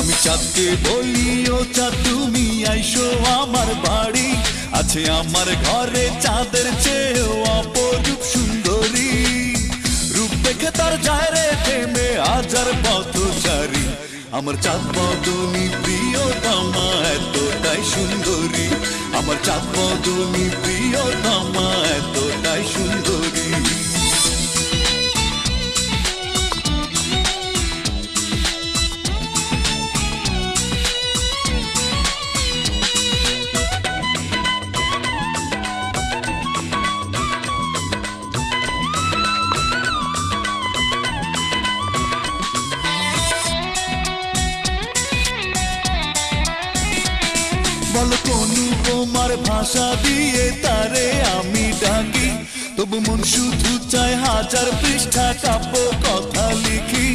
আমি চাঁদকে বলি ও চাঁদ তুমি আইসো আমার বাড়ি, আছে আমার ঘরে চাঁদের চেয়েও অপরূপ সুন্দরী। রূপ দেখে তার যায় রে থেমে হাজার পথচারী, আমার চাঁদ বদনী প্রিয়তমা এতটাই সুন্দরী, আমার চাঁদ বদনী প্রিয়তমা এতটাই সুন্দরী। বলো কোন তোমার ভাষা দিয়ে তারে আমি ডাকি, তবু মন শুধু চায় হাজার পৃষ্ঠা কাব্য কথা লিখি।